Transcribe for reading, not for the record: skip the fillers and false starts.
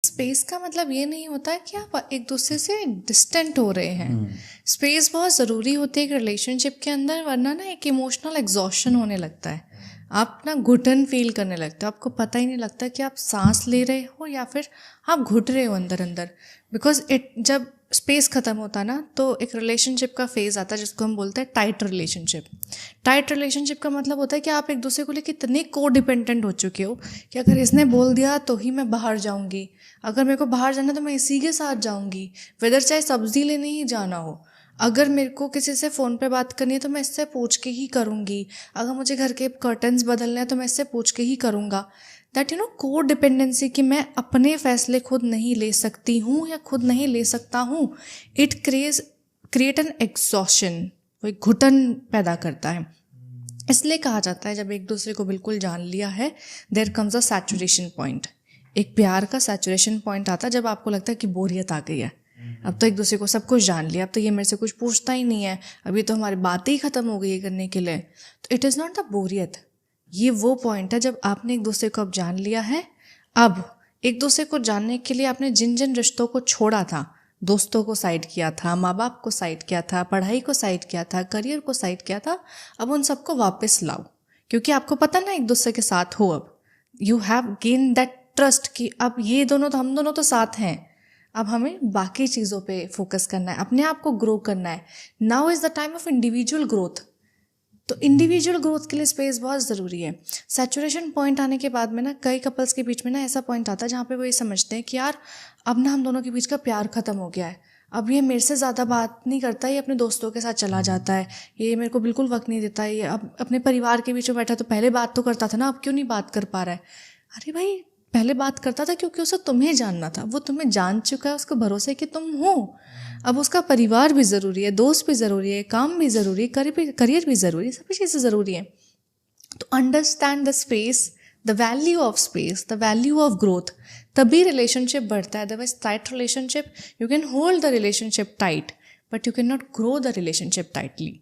Space का मतलब ये नहीं होता है कि आप एक दूसरे से डिस्टेंट हो रहे हैं। स्पेस बहुत ज़रूरी होती है एक रिलेशनशिप के अंदर, वरना ना एक इमोशनल एग्जॉशन होने लगता है। आप ना घुटन फील करने लगते हो, आपको पता ही नहीं लगता कि आप सांस ले रहे हो या फिर आप घुट रहे हो अंदर अंदर। बिकॉज जब स्पेस ख़त्म होता है ना तो एक रिलेशनशिप का फेज़ आता है जिसको हम बोलते हैं टाइट रिलेशनशिप। टाइट रिलेशनशिप का मतलब होता है कि आप एक दूसरे को लेकर इतने को डिपेंडेंट हो चुके हो कि अगर इसने बोल दिया तो ही मैं बाहर जाऊंगी, अगर मेरे को बाहर जाना तो मैं इसी के साथ जाऊंगी, वेदर चाहे सब्जी लेने ही जाना हो। अगर मेरे को किसी से फ़ोन पे बात करनी है तो मैं इससे पूछ के ही करूँगी, अगर मुझे घर के कर्टन्स बदलने हैं तो मैं इससे पूछ के ही करूँगा। दैट को डिपेंडेंसी कि मैं अपने फैसले खुद नहीं ले सकती हूँ या खुद नहीं ले सकता हूँ, इट क्रिएट एन एग्जॉशन, वो एक घुटन पैदा करता है। इसलिए कहा जाता है जब एक दूसरे को बिल्कुल जान लिया है, there comes a saturation point. एक प्यार का सैचुरेशन पॉइंट आता है जब आपको लगता है कि बोरियत आ गई है, अब तो एक दूसरे को सब कुछ जान लिया, अब तो ये मेरे से कुछ पूछता ही नहीं है, अभी तो हमारी बातें ही खत्म हो गई है करने के लिए। तो इट इज़ नॉट द बोरियत, ये वो पॉइंट है जब आपने एक दूसरे को अब जान लिया है। अब एक दूसरे को जानने के लिए आपने जिन जिन रिश्तों को छोड़ा था, दोस्तों को साइड किया था, माँ बाप को साइड किया था, पढ़ाई को साइड किया था, करियर को साइड किया था, अब उन सबको वापस लाओ। क्योंकि आपको पता ना एक दूसरे के साथ हो, अब you have gain that trust कि अब ये दोनों तो, हम दोनों तो साथ हैं, अब हमें बाकी चीज़ों पे फोकस करना है, अपने आप को ग्रो करना है। Now is the time of individual growth. तो इंडिविजुअल ग्रोथ के लिए स्पेस बहुत ज़रूरी है। सैचुरेशन पॉइंट आने के बाद में ना कई कपल्स के बीच में ना ऐसा पॉइंट आता है जहाँ पे वो ये समझते हैं कि यार अब ना हम दोनों के बीच का प्यार ख़त्म हो गया है, अब ये मेरे से ज़्यादा बात नहीं करता, ये अपने दोस्तों के साथ चला जाता है, ये मेरे को बिल्कुल वक्त नहीं देता, ये अब अपने परिवार के बीच में बैठा, तो पहले बात तो करता था ना, अब क्यों नहीं बात कर पा रहा है। अरे भाई, पहले बात करता था क्योंकि उसे तुम्हें जानना था, वो तुम्हें जान चुका है, उसको भरोसा है कि तुम हो। अब उसका परिवार भी ज़रूरी है, दोस्त भी ज़रूरी है, काम भी ज़रूरी है, करियर भी ज़रूरी है, सभी चीज़ें ज़रूरी है। तो understand the space, the value of space, the value of growth, तभी रिलेशनशिप बढ़ता है। Otherwise tight relationship, you can hold the relationship tight but you can not grow the relationship tightly.